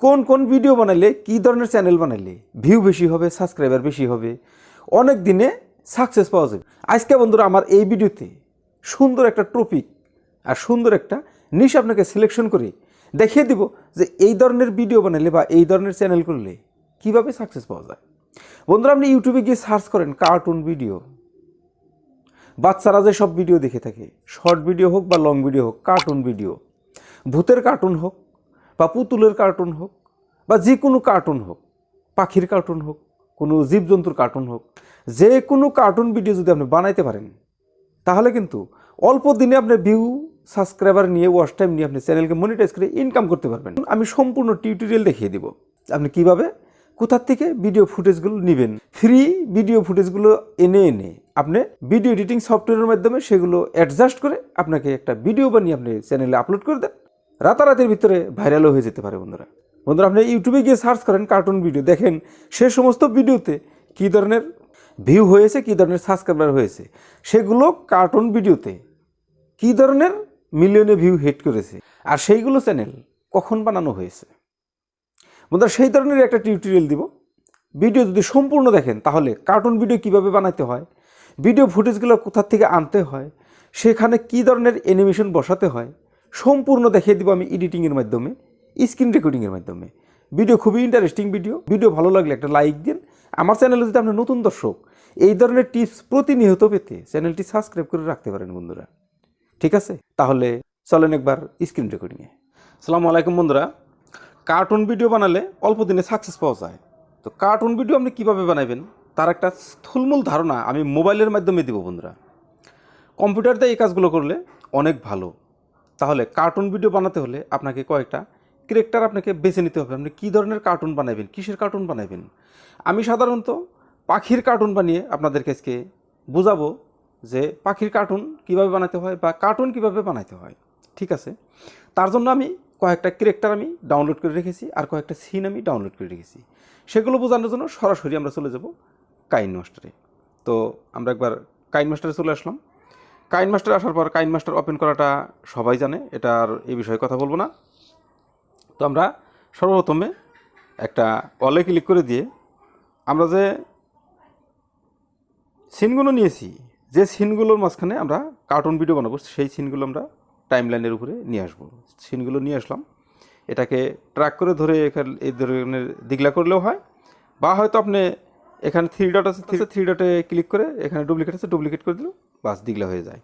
কোন কোন ভিডিও বানাইলে কী ধরনের চ্যানেল বানাইলে ভিউ বেশি হবে, সাবস্ক্রাইবার বেশি হবে, অনেক দিনে সাকসেস পাওয়া যাবে। আজকে বন্ধুরা আমার এই ভিডিওতে সুন্দর একটা টপিক আর সুন্দর একটা নিশ আপনাকে সিলেকশন করে দেখিয়ে দিব যে এই ধরনের ভিডিও বানাইলে বা এই ধরনের চ্যানেল করলে কীভাবে সাকসেস পাওয়া যায়। বন্ধুরা আপনি ইউটিউবে গিয়ে সার্চ করেন কার্টুন ভিডিও, বাচ্চারা যে সব ভিডিও দেখে থাকে, শর্ট ভিডিও হোক বা লং ভিডিও হোক, কার্টুন ভিডিও, ভূতের কার্টুন হোক বা পুতুলের কার্টুন হোক বা যে কোনো কার্টুন হোক, পাখির কার্টুন হোক, কোনো জীবজন্তুর কার্টুন হোক, যে কোনো কার্টুন ভিডিও যদি আপনি বানাইতে পারেন তাহলে কিন্তু অল্প দিনে আপনি ভিউ, সাবস্ক্রাইবার নিয়ে, ওয়াচ টাইম নিয়ে আপনি চ্যানেলকে মনিটাইজ করে ইনকাম করতে পারবেন। আমি সম্পূর্ণ টিউটোরিয়াল দেখিয়ে দিব আপনি কিভাবে কোথার থেকে ভিডিও ফুটেজগুলো নেবেন। ফ্রি ভিডিও ফুটেজগুলো এনে আপনি ভিডিও এডিটিং সফটওয়্যারের মাধ্যমে সেগুলো অ্যাডজাস্ট করে আপনাকে একটা ভিডিও বানিয়ে আপনি চ্যানেলে আপলোড করে দেন, রাতারাতির ভিতরে ভাইরালও হয়ে যেতে পারে। বন্ধুরা আপনি ইউটিউবে গিয়ে সার্চ করেন কার্টুন ভিডিও, দেখেন সে সমস্ত ভিডিওতে কী ধরনের ভিউ হয়েছে, কী ধরনের সাবস্ক্রাইবার হয়েছে, সেগুলো কার্টুন ভিডিওতে কী ধরনের মিলিয়নে ভিউ হিট করেছে, আর সেইগুলো চ্যানেল কখন বানানো হয়েছে। বন্ধুরা সেই ধরনের একটা টিউটোরিয়াল দিব। ভিডিও যদি সম্পূর্ণ দেখেন তাহলে কার্টুন ভিডিও কিভাবে বানাতে হয়, ভিডিও ফুটেজগুলো কোথার থেকে আনতে হয়, সেখানে কী ধরনের অ্যানিমেশন বসাতে হয়, সম্পূর্ণ দেখিয়ে দিব আমি এডিটিংয়ের মাধ্যমে, স্ক্রিন রেকর্ডিংয়ের মাধ্যমে। ভিডিও খুবই ইন্টারেস্টিং ভিডিও ভালো লাগলে একটা লাইক দিন। আমার চ্যানেলে যদি আপনি নতুন দর্শক এই ধরনের টিপস প্রতিনিয়ত পেতে চ্যানেলটি সাবস্ক্রাইব করে রাখতে পারেন। বন্ধুরা ঠিক আছে, তাহলে চলেন একবার স্ক্রিন রেকর্ডিংয়ে। আসসালামু আলাইকুম বন্ধুরা, কার্টুন ভিডিও বানালে অল্প দিনে সাকসেস পাওয়া যায়। তো কার্টুন ভিডিও আপনি কীভাবে বানাবেন তার একটা স্থূলমূল ধারণা আমি মোবাইলের মাধ্যমে দিব। বন্ধুরা কম্পিউটার দিয়ে এই কাজগুলো করলে অনেক ভালো। তাহলে কার্টুন ভিডিও বানাতে হলে আপনাকে কয়েকটা ক্যারেক্টার আপনাকে বেছে নিতে হবে। আপনি কী ধরনের কার্টুন বানাবেন, কিসের কার্টুন বানাবেন। আমি সাধারণত পাখির কার্টুন বানিয়ে আপনাদেরকে আজকে বোঝাবো যে পাখির কার্টুন কীভাবে বানাতে হয় বা কার্টুন কীভাবে বানাতে হয়। ঠিক আছে, তার জন্য আমি কয়েকটা ক্যারেক্টার আমি ডাউনলোড করে রেখেছি আর কয়েকটা সিন আমি ডাউনলোড করে রেখেছি। সেগুলো বোঝানোর জন্য সরাসরি আমরা চলে যাব কাইন মাস্টারে। তো আমরা একবার কাইন মাস্টারে চলে আসলাম। কাইন মাস্টার আসার পর কাইন মাস্টার ওপেন করাটা সবাই জানে, এটা আর এই বিষয়ে কথা বলবো না। তো আমরা সর্বপ্রথমে একটা অলে ক্লিক করে দিয়ে আমরা যে সিনগুলো নিয়েছি, যে সিনগুলোর মাঝখানে আমরা কার্টুন ভিডিও বানাবো, সেই সিনগুলো আমরা টাইমলাইনের উপরে নিয়ে আসবো। সিনগুলো নিয়ে আসলাম, এটাকে ট্র্যাক করে ধরে এখানে এই ধরনের দিগলা করলেও হয়, বা হয়তো আপনি এখানে থ্রি ডট আছে, থ্রি ডটে ক্লিক করে এখানে ডুপ্লিকেট আছে, ডুপ্লিকেট করে দিল, বাস দিগলা হয়ে যায়।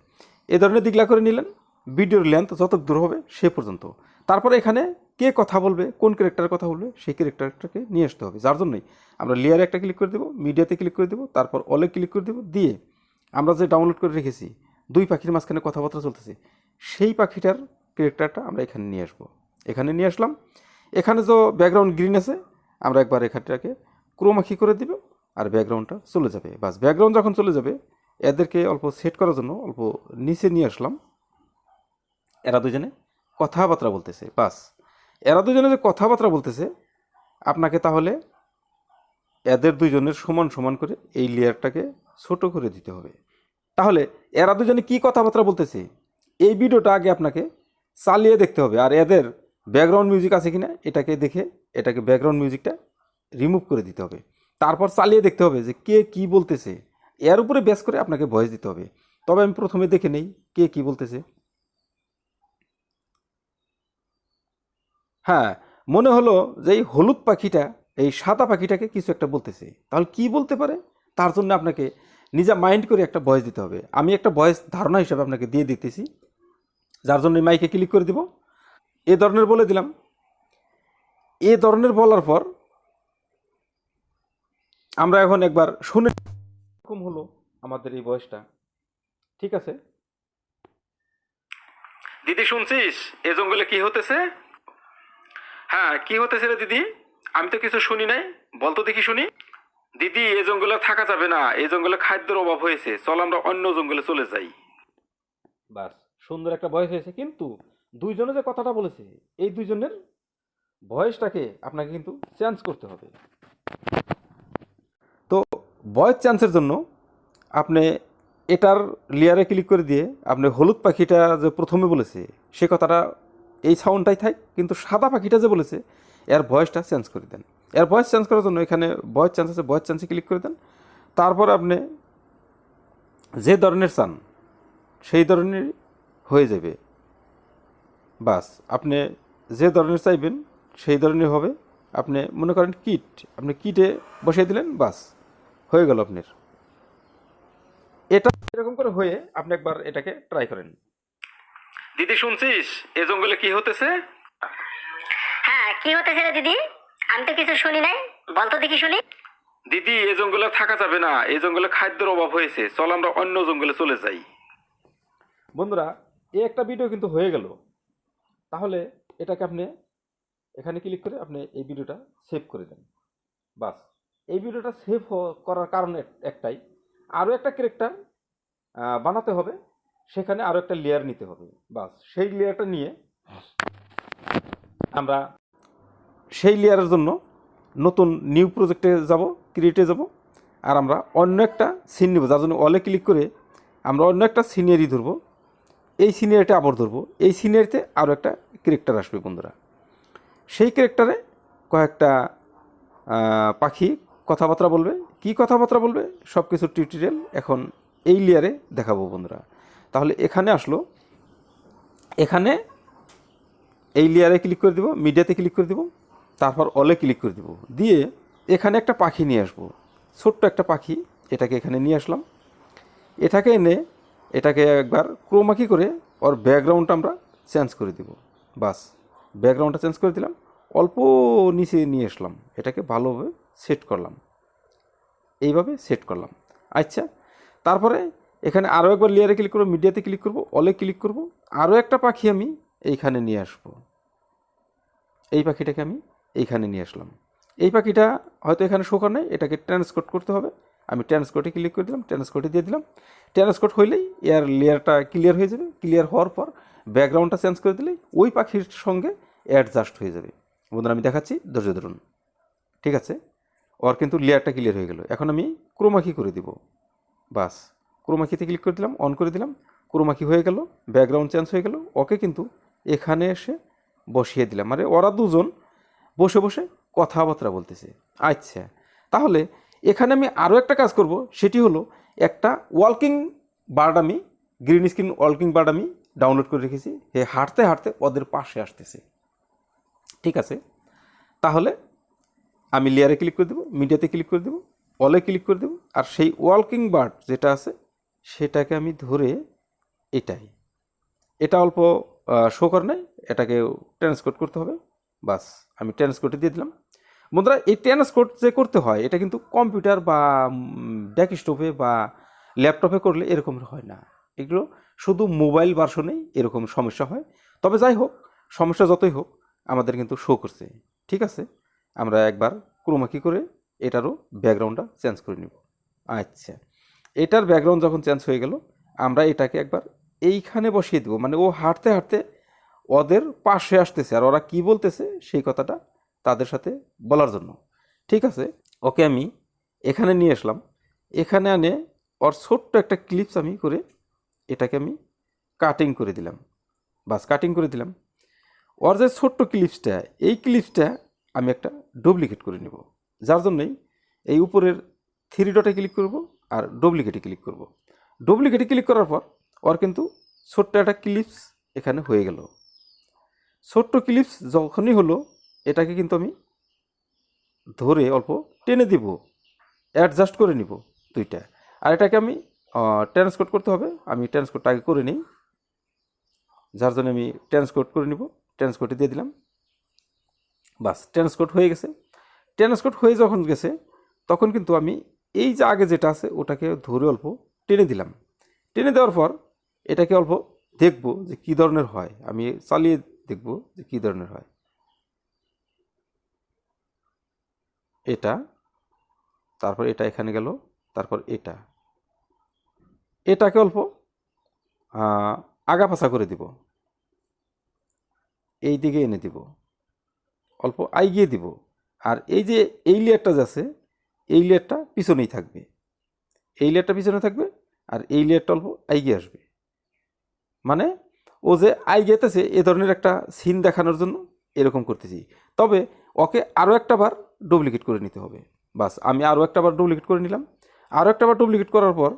এই ধরনের দিগলা করে নিলেন। ভিডিওর লেন্থ যত দূর হবে সে পর্যন্ত। তারপরে এখানে কে কথা বলবে, কোন ক্যারেক্টারের কথা বলবে, সেই ক্যারেক্টারটাকে নিয়ে আসতে হবে। যার জন্যই আমরা লেয়ারে একটা ক্লিক করে দেবো, মিডিয়াতে ক্লিক করে দেবো, তারপর অলে ক্লিক করে দেবো, দিয়ে আমরা যে ডাউনলোড করে রেখেছি দুই পাখির মাঝখানে কথাবার্তা চলতেছে, সেই পাখিটার ক্যারেক্টারটা আমরা এখানে নিয়ে আসবো। এখানে নিয়ে আসলাম। এখানে যে ব্যাকগ্রাউন্ড গ্রিন আছে, আমরা একবার এখানটাকে ক্রোমাখি করে দিব আর ব্যাকগ্রাউন্ডটা চলে যাবে। বাস ব্যাকগ্রাউন্ড যখন চলে যাবে, এদেরকে অল্প সেট করার জন্য অল্প নিচে নিয়ে আসলাম। এরা দুজনে কথাবার্তা বলতেছে, বাস এরা দুজনে যে কথাবার্তা বলতেছে, আপনাকে তাহলে এদের দুজনের সমান সমান করে এই লেয়ারটাকে ছোট করে দিতে হবে। তাহলে এরা দুজনে কী কথাবার্তা বলতেছে এই ভিডিওটা আগে আপনাকে চালিয়ে দেখতে হবে, আর এদের ব্যাকগ্রাউন্ড মিউজিক আছে কিনা এটাকে দেখে এটাকে ব্যাকগ্রাউন্ড মিউজিকটা রিমুভ করে দিতে হবে। তারপর চালিয়ে দেখতে হবে যে কে কী বলতেছে, এর উপরে বেস করে আপনাকে ভয়েস দিতে হবে। তবে আমি প্রথমে দেখে নেই কে কী বলতেছে। হ্যাঁ, মনে হলো যে এই হলুদ পাখিটা এই সাদা পাখিটাকে কিছু একটা বলতেছে, তাহলে কি বলতে পারে তার জন্য আপনাকে নিজে মাইন্ড করে একটা ভয়েস দিতে হবে। আমি একটা ভয়েস ধারণা হিসাবে আপনাকে দিয়ে দিতেছি, যার জন্য মাইকে ক্লিক করে দিব। এ ধরনের বলে দিলাম। এ ধরনের বলার পর আমরা এখন একবার শুনে এরকম হলো আমাদের এই ভয়েসটা। ঠিক আছে দিদি, শুনছিস এ জঙ্গলে কি হতেছে? হ্যাঁ, কি হতেছে রে দিদি? আমি তো কিছু শুনি নাই, বলতো দেখি শুনি। দিদি, এই জঙ্গলে থাকা যাবে না, এই জঙ্গলে খাদ্যের অভাব হয়েছে, চল আমরা অন্য জঙ্গলে চলে যাই। বাস সুন্দর একটা ভয়েস হয়েছে, কিন্তু দুইজনে যে কথাটা বলেছে এই দুইজনের ভয়েসটাকে আপনাকে কিন্তু চেঞ্জ করতে হবে। তো ভয়েস চেঞ্জের জন্য আপনি এটার লেয়ারে ক্লিক করে দিয়ে আপনি হলুদ পাখিটা যে প্রথমে বলেছে সে কথাটা এই সাউন্ডটাই থাক, কিন্তু সাদা পাখিটা যে বলেছে এর ভয়েসটা চেঞ্জ করে দেন। এর ভয়েস চেঞ্জ করার জন্য এখানে ভয়েস চেঞ্জ আছে, ভয়েস চেঞ্জে ক্লিক করে দেন। তারপর আপনি যে ধরনের চান সেই ধরনের হয়ে যাবে। বাস আপনি যে ধরনের চাইবেন সেই ধরনের হবে। আপনি মনে করেন কিট, আপনি কিটে বসিয়ে দিলেন, বাস হয়ে গেল আপনার। এটা এরকম করে হয়ে আপনি একবার এটাকে ট্রাই করেন। দিদি শুনছিস এ জঙ্গলে কি হতেছে? হ্যাঁ, কি হতেছে রে দিদি? আমি তো কিছু শুনি নাই, বলতো দেখি শুনি। দিদি এই জঙ্গলে থাকা যাবে না, এই জঙ্গলে খাদ্যের অভাব হয়েছে, চল আমরা অন্য জঙ্গলে চলে যাই। বন্ধুরা, এই একটা ভিডিও কিন্তু হয়ে গেল। তাহলে এটাকে আপনি এখানে ক্লিক করে আপনি এই ভিডিওটা সেভ করে দেন। বাস এই ভিডিওটা সেভ করার কারণ একটাই, আরও একটা ক্যারেক্টার বানাতে হবে, সেখানে আরও একটা লেয়ার নিতে হবে। বাস সেই লেয়ারটা নিয়ে আমরা সেই লেয়ারের জন্য নতুন নিউ প্রজেক্টে যাব, ক্রিয়েটে যাব, আর আমরা অন্য একটা সিন নেব। যার জন্য অলে ক্লিক করে আমরা অন্য একটা সিনারি ধরবো, এই সিনারিটা আবার ধরবো, এই সিনারিতে আরও একটা ক্যারেক্টার আসবে বন্ধুরা। সেই ক্যারেক্টারে কয়েকটা পাখি কথাবার্তা বলবে, কি কথাবার্তা বলবে সব কিছু টিউটোরিয়াল এখন এই লেয়ারে দেখাবো বন্ধুরা। তাহলে এখানে আসলো, এখানে এই লেয়ারে ক্লিক করে দেবো, মিডিয়াতে ক্লিক করে দেবো, তারপর অলে ক্লিক করে দেবো, দিয়ে এখানে একটা পাখি নিয়ে আসবো, ছোট্ট একটা পাখি, এটাকে এখানে নিয়ে আসলাম। এটাকে এনে এটাকে একবার ক্রোমাকি করে ওর ব্যাকগ্রাউন্ডটা আমরা চেঞ্জ করে দিব। বাস ব্যাকগ্রাউন্ডটা চেঞ্জ করে দিলাম, অল্প নিচে নিয়ে আসলাম, এটাকে ভালোভাবে সেট করলাম, এইভাবে সেট করলাম। আচ্ছা, তারপরে এখানে আরও একবার লেয়ারে ক্লিক করবো, মিডিয়াতে ক্লিক করব, অলে ক্লিক করব, আরও একটা পাখি আমি এইখানে নিয়ে আসব। এই পাখিটাকে আমি এইখানে নিয়ে আসলাম। এই পাখিটা হয়তো এখানে শো করে নাই, এটাকে ট্রান্সকোড করতে হবে। আমি ট্রান্সকোডে ক্লিক করে দিলাম, ট্রান্সকোডে দিয়ে দিলাম। ট্রান্সকোড হইলেই এর লেয়ারটা ক্লিয়ার হয়ে যাবে। ক্লিয়ার হওয়ার পর ব্যাকগ্রাউন্ডটা চেঞ্জ করে দিলেই ওই পাখির সঙ্গে অ্যাডজাস্ট হয়ে যাবে। বন্ধুরা আমি দেখাচ্ছি, ধৈর্য ধরুন। ঠিক আছে, ওর কিন্তু লেয়ারটা ক্লিয়ার হয়ে গেল। এখন আমি ক্রোমাকি করে দিব। বাস ক্রোমাকিতে ক্লিক করে দিলাম, অন করে দিলাম, ক্রোমাকি হয়ে গেল, ব্যাকগ্রাউন্ড চেঞ্জ হয়ে গেল। ওকে কিন্তু এখানে এসে বসিয়ে দিলাম, মানে ওরা দুজন বসে বসে কথাবার্তা বলতেছে। আচ্ছা, তাহলে এখানে আমি আরও একটা কাজ করব, সেটি হলো একটা ওয়ালকিং বার্ড, আমি গ্রিন স্ক্রিন ওয়ালকিং বার্ড আমি ডাউনলোড করে রেখেছি। হাঁটতে হাঁটতে ওদের পাশে আসতেছে। ঠিক আছে, তাহলে আমি লেয়ারে ক্লিক করে দেবো, মিডিয়াতে ক্লিক করে দেবো, অলে ক্লিক করে দেবো, আর সেই ওয়ালকিং বার্ড যেটা আছে সেটাকে আমি ধরে এটা অল্প শো করে নেয়, এটাকে ট্রান্সকোড করতে হবে। বাস আমি ট্রান্সকোডে দিয়ে দিলাম। বন্ধুরা, এই ট্রান্সকোড যে করতে হয় এটা কিন্তু কম্পিউটার বা ডেস্কটপে বা ল্যাপটপে করলে এরকম হয় না, এগুলো শুধু মোবাইল ভার্সনেই এরকম সমস্যা হয়। তবে যাই হোক, সমস্যা যতই হোক আমাদের কিন্তু শো করছে। ঠিক আছে, আমরা একবার ক্রোমাকি করে এটারও ব্যাকগ্রাউন্ডটা চেঞ্জ করে নিব। আচ্ছা, এটার ব্যাকগ্রাউন্ড যখন চেঞ্জ হয়ে গেল, আমরা এটাকে একবার এইখানে বসিয়ে দেবো, মানে ও হাঁটতে হাঁটতে ওদের পাশে আসতেছে, আর ওরা কি বলতেছে সেই কথাটা তাদের সাথে বলার জন্য। ঠিক আছে, ওকে আমি এখানে নিয়ে আসলাম। এখানে আনে ওর ছোট্ট একটা ক্লিপস আমি করে এটাকে আমি কাটিং করে দিলাম। বাস কাটিং করে দিলাম। ওর যে ছোট্ট ক্লিপসটা, এই ক্লিপসটা আমি একটা ডুপ্লিকেট করে নেব। যার জন্যই এই উপরের থ্রি ডটে ক্লিক করব আর ডুপ্লিকেটে ক্লিক করব। ডুপ্লিকেটে ক্লিক করার পর ওর কিন্তু ছোট্ট একটা ক্লিপস এখানে হয়ে গেল। ছোট্ট ক্লিপস যখনই হলো, এটাকে কিন্তু আমি ধরে অল্প টেনে দিব, অ্যাডজাস্ট করে নিব দুইটা। আর এটাকে আমি ট্রান্সকোড করতে হবে, আমি ট্রান্সকোডটা আগে করে নিই, যার জন্য আমি ট্রান্সকোড করে নিব। ট্রান্সকোডে দিয়ে দিলাম। বাস ট্রান্সকোড হয়ে গেছে। ট্রান্সকোড হয়ে যখন গেছে তখন কিন্তু আমি এই যে আগে যেটা আছে ওটাকে ধরে অল্প টেনে দিলাম। টেনে দেওয়ার পর এটাকে অল্প দেখব যে কী ধরনের হয়, আমি চালিয়ে দেখব যে কী ধরনের হয়। এটা, তারপর এটা এখানে গেল, তারপর এটাকে অল্প আগা পাছা করে দিব, এই দিকে এনে দিব, অল্প আইগিয়ে দিব। আর এই যে এই লেয়ারটা যাচ্ছে, এই লেয়ারটা পিছনেই থাকবে, এই লেয়ারটা পিছনে থাকবে, আর এই লেয়ারটা অল্প আইগিয়ে আসবে। মানে ও যে আইগিয়েতেছে এ ধরনের একটা সিন দেখানোর জন্য এরকম করতেছি। তবে ওকে আরও একটা বার ডুপ্লিকেট করে নিতে হবে। বাস আমি আরও একটা বার ডুপ্লিকেট করে নিলাম। আরও একটা বার ডুপ্লিকেট করার পর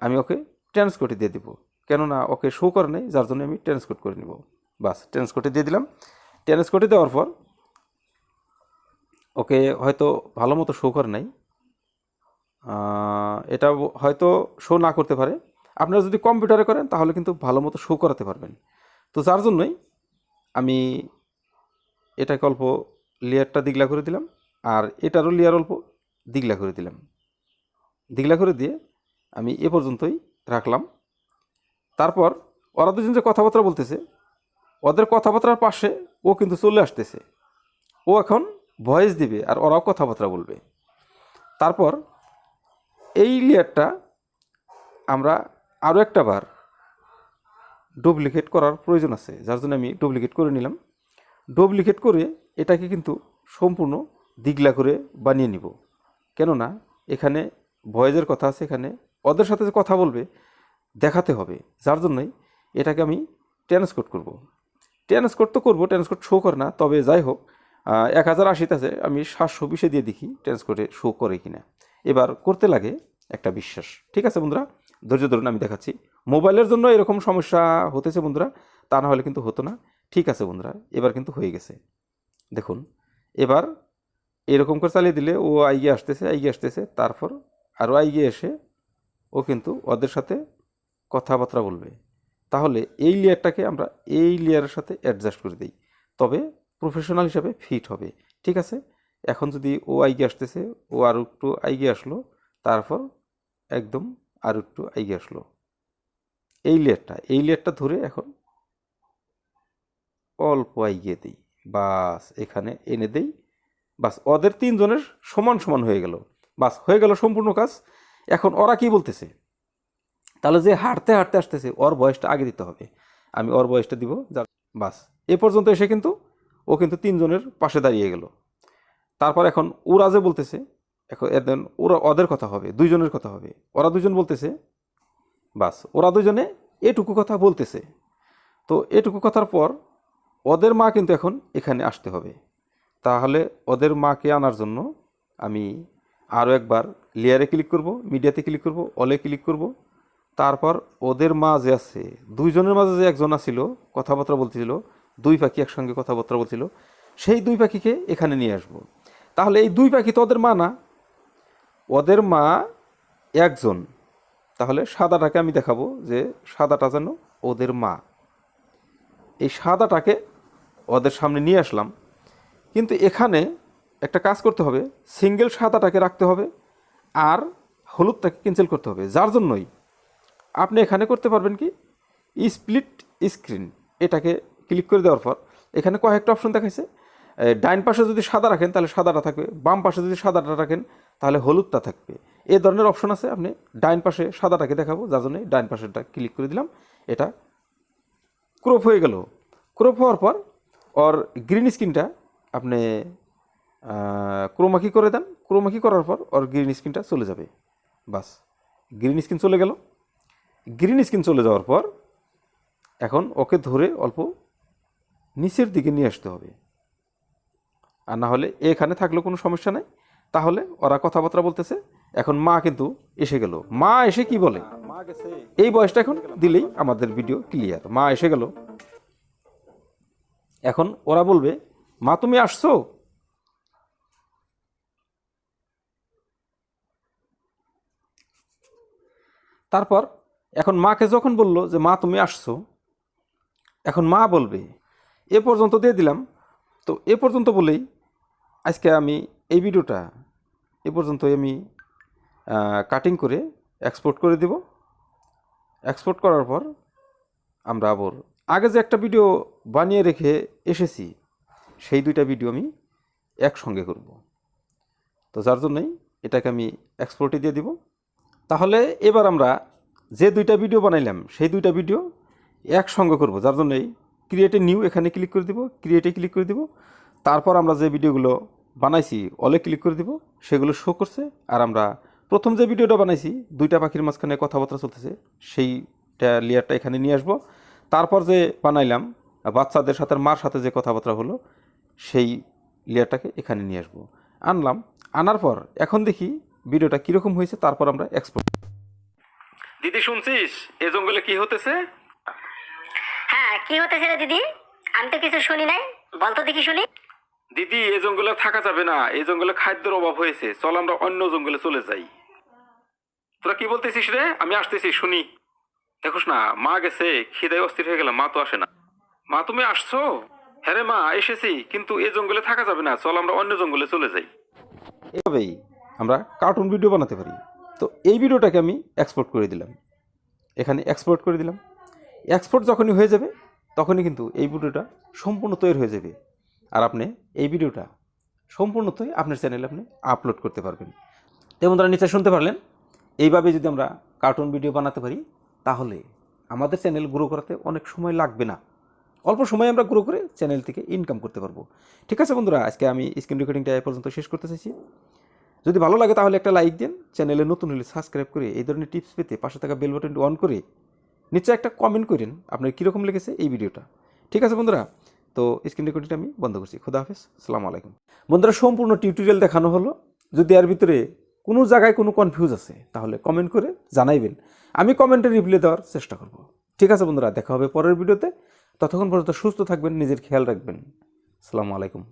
আমি ওকে ট্রান্সকোডে দিয়ে দেবো, কেননা ওকে শো করে নেই, যার জন্য আমি ট্রান্সকোড করে নেব। বাস ট্রান্সকোডে দিয়ে দিলাম। ট্রান্সকোডে দেওয়ার পর ওকে হয়তো ভালো মতো শো করে নাই, এটা হয়তো শো না করতে পারে। আপনারা যদি কম্পিউটারে করেন তাহলে কিন্তু ভালো মতো শো করাতে পারবেন। তো যার জন্যই আমি এটাকে অল্প লেয়ারটা দিগলা করে দিলাম, আর এটারও লেয়ার অল্প দিগলা করে দিলাম। দিগলা করে দিয়ে আমি এ পর্যন্তই রাখলাম। তারপর ওরা দুজন যে কথাবার্তা বলতেছে, ওদের কথাবার্তার পাশে ও কিন্তু চলে আসতেছে। ও এখন ভয়েস দিবে আর ওরাও কথাবার্তা বলবে। তারপর এই লেয়ারটা আমরা আরও একটা বার ডুপ্লিকেট করার প্রয়োজন আছে, যার জন্য আমি ডুপ্লিকেট করে নিলাম। ডুপ্লিকেট করে এটাকে কিন্তু সম্পূর্ণ দিগলা করে বানিয়ে নিব, কেননা এখানে ভয়েসের কথা আছে, এখানে ওদের সাথে যে কথা বলবে দেখাতে হবে, যার জন্যই এটাকে আমি ট্রান্সকোড করব। ট্রান্সকোড তো করবো, ট্রান্সকোড শো করে না, তবে যাই হোক 1080 আছে, আমি 720 দিয়ে দেখি ট্রান্সকোডে শো করে কিনা। এবার করতে লাগে একটা বিশ্বাস। ঠিক আছে বন্ধুরা, ধৈর্য ধরুন, আমি দেখাচ্ছি। মোবাইলের জন্য এরকম সমস্যা হতেছে বন্ধুরা, তা না হলে কিন্তু হতো না। ঠিক আছে বন্ধুরা, এবার কিন্তু হয়ে গেছে। দেখুন এবার এরকম করে চালিয়ে দিলে ও আইগে আসতেছে, তারপর আরও আইগে এসে ও কিন্তু ওদের সাথে কথাবার্তা বলবে। তাহলে এই লেয়ারটাকে আমরা এই লেয়ারের সাথে অ্যাডজাস্ট করে দিই, তবে প্রফেশনাল হিসাবে ফিট হবে। ঠিক আছে, এখন যদি ও আইগে আসতেছে, ও আরও একটু আইগে আসলো, তারপর একদম আরও একটু আইগে আসলো, এই লেয়ারটা ধরে এখন অল্প আইগে দিই, বাস এখানে এনে দেই। বাস ওদের তিনজনের সমান সমান হয়ে গেল। বাস হয়ে গেল সম্পূর্ণ কাজ। এখন ওরা কি বলতেছে, তাহলে যে হাঁটতে হাঁটতে আসতেছে ওর বয়সটা আগে দিতে হবে। আমি ওর বয়সটা দিব, যা বাস এ পর্যন্ত এসে কিন্তু ও কিন্তু তিনজনের পাশে দাঁড়িয়ে গেল। তারপর এখন ওরা যে বলতেছে, এখন এদের ওরা ওদের কথা হবে, দুইজনের কথা হবে। ওরা দুজন বলতেছে, বাস ওরা দুজনে এটুকু কথা বলতেছে। তো এটুকু কথার পর ওদের মা কিন্তু এখন এখানে আসতে হবে। তাহলে ওদের মাকে আনার জন্য আমি আরও একবার লেয়ারে ক্লিক করব, মিডিয়াতে ক্লিক করব, অলে ক্লিক করব। তারপর ওদের মা যে আছে, দুইজনের মাঝে যে একজন ছিল কথাবার্তা বলছিল, দুই পাখি একসঙ্গে কথাবার্তা বলছিল, সেই দুই পাখিকে এখানে নিয়ে আসব। তাহলে এই দুই পাখি তো ওদের মা না, ওদের মা একজন। তাহলে সাদাটাকে আমি দেখাবো যে সাদাটা যেন ওদের মা। এই সাদাটাকে ওদের সামনে নিয়ে আসলাম, কিন্তু এখানে একটা কাজ করতে হবে, সিঙ্গেল সাদাটাকে রাখতে হবে আর হলুদটাকে ক্যান্সেল করতে হবে। যার জন্যই আপনি এখানে করতে পারবেন কি, স্প্লিট স্ক্রিন, এটাকে ক্লিক করে দেওয়ার পর এখানে কয়েকটা অপশন দেখাইছে। ডাইন পাশে যদি সাদা রাখেন তাহলে সাদাটা থাকবে, বাম পাশে যদি সাদাটা রাখেন তাহলে হলুদটা থাকবে। এই ধরনের অপশন আছে। আপনি ডাইন পাশে সাদাটাকে দেখাবো, যার জন্য ডাইন পাশেরটা ক্লিক করে দিলাম। এটা ক্রপ হয়ে গেল। ক্রপ হওয়ার পর ওর গ্রিন স্ক্রিনটা আপনি ক্রোমাকি করে দেন। ক্রোমাকি করার পর ওর গ্রিন স্ক্রিনটা চলে যাবে। বাস গ্রিন স্ক্রিন চলে গেল। গ্রিন স্ক্রিন চলে যাওয়ার পর এখন ওকে ধরে অল্প নিচের দিকে নিয়ে আসতে হবে, আর না হলে এখানে থাকলেও কোনো সমস্যা নাই। তাহলে ওরা কথাবার্তা বলতেছে। এখন মা কিন্তু এসে গেল। মা এসে কি বলে, এই বয়সটা এখন দিলেই আমাদের ভিডিও ক্লিয়ার। মা এসে গেল। এখন ওরা বলবে, মা তুমি আসছো? তারপর এখন মাকে যখন বলল যে মা তুমি আসছো, এখন মা বলবে। এ পর্যন্ত দিয়ে দিলাম। তো এ পর্যন্ত বলেই আজকে আমি এই ভিডিওটা এ পর্যন্তই আমি কাটিং করে এক্সপোর্ট করে দেব। এক্সপোর্ট করার পর আমরা আবার আগে যে একটা ভিডিও বানিয়ে রেখে এসেছি, সেই দুইটা ভিডিও আমি একসঙ্গে করব। তো যার জন্যই এটাকে আমি এক্সপোর্টে দিয়ে দিব। তাহলে এবার আমরা যে দুইটা ভিডিও বানাইলাম সেই দুইটা ভিডিও একসঙ্গে করব। যার জন্যই ক্রিয়েটে নিউ এখানে ক্লিক করে দিব, ক্রিয়েটে ক্লিক করে দিব। তারপর আমরা যে ভিডিওগুলো বানাইছি অলে ক্লিক করে দিব, সেগুলো শো করছে। আর আমরা প্রথম যে ভিডিওটা বানাইছি দুইটা পাখির মাঝখানে কথাবার্তা চলতেছে, সেইটা লেয়ারটা এখানে নিয়ে আসবো। তারপর যে বানাইলাম বাচ্চাদের সাথে মার সাথে যে কথাবার্তা হলো, সেই লেয়ারটাকে এখানে নিয়ে আসবো। আনলাম, আনার পর এখন দেখি ভিডিওটা কীরকম হয়েছে, তারপর আমরা এক্সপোর্ট। দিদি শুনছিস এ জঙ্গলে কি হতেছে? হ্যাঁ, কি হতেছে রে দিদি? আমি তো কিছু শুনি নাই, বলতো দেখি শুনি। দিদি এই জঙ্গলে থাকা যাবে না, এই জঙ্গলে খাদ্যের অভাব হয়েছে, চল আমরা অন্য জঙ্গলে চলে যাই। তোরা কি বলতেছিস রে? আমি আসতেছি, শুনি। দেখোস না, মা গেছে, খিদায় অস্থির হয়ে গেলাম, মা তো আসে না। মা তুমি আসছো? হ্যাঁ রে মা, এসেছি, কিন্তু এই জঙ্গলে থাকা যাবে না, চল আমরা অন্য জঙ্গলে চলে যাই। এভাবেই আমরা কার্টুন ভিডিও বানাতে পারি। তো এই ভিডিওটাকে আমি এক্সপোর্ট করে দিলাম, এখানে এক্সপোর্ট করে দিলাম। এক্সপোর্ট যখনই হয়ে যাবে তখনই কিন্তু এই ভিডিওটা সম্পূর্ণ তৈরি হয়ে যাবে, আর আপনি এই ভিডিওটা সম্পূর্ণতই আপনার চ্যানেলে আপনি আপলোড করতে পারবেন। তো বন্ধুরা, নিচে শুনতে পারলেন, এইভাবে যদি আমরা কার্টুন ভিডিও বানাতে পারি তাহলে আমাদের চ্যানেল গ্রো করাতে অনেক সময় লাগবে না, অল্প সময়ে আমরা গ্রো করে চ্যানেল থেকে ইনকাম করতে পারবো। ঠিক আছে বন্ধুরা, আজকে আমি স্ক্রিন রেকর্ডিংটা এই পর্যন্ত শেষ করতে চাইছি। যদি ভালো লাগে তাহলে একটা লাইক দিন, চ্যানেলে নতুন হলে সাবস্ক্রাইব করে এই ধরনের টিপস পেতে পাশে থাকা বেল বাটনটি অন করে নিচে একটা কমেন্ট করেন আপনার কীরকম লেগেছে এই ভিডিওটা। ঠিক আছে বন্ধুরা, তো স্ক্রিন রেকর্ডিংটা আমি বন্ধ করছি। খুদা হাফেজ, আসসালামু আলাইকুম। বন্ধুরা, সম্পূর্ণ টিউটোরিয়াল দেখানো হলো। যদি এর ভিতরে কোনো জায়গায় কোনো কনফিউজ আছে তাহলে কমেন্ট করে জানাইবেন, আমি কমেন্টে রিপ্লাই দেওয়ার চেষ্টা করব। ঠিক আছে বন্ধুরা, দেখা হবে পরের ভিডিওতে। ততক্ষণ পর্যন্ত সুস্থ থাকবেন, নিজের খেয়াল রাখবেন। আসসালামু আলাইকুম।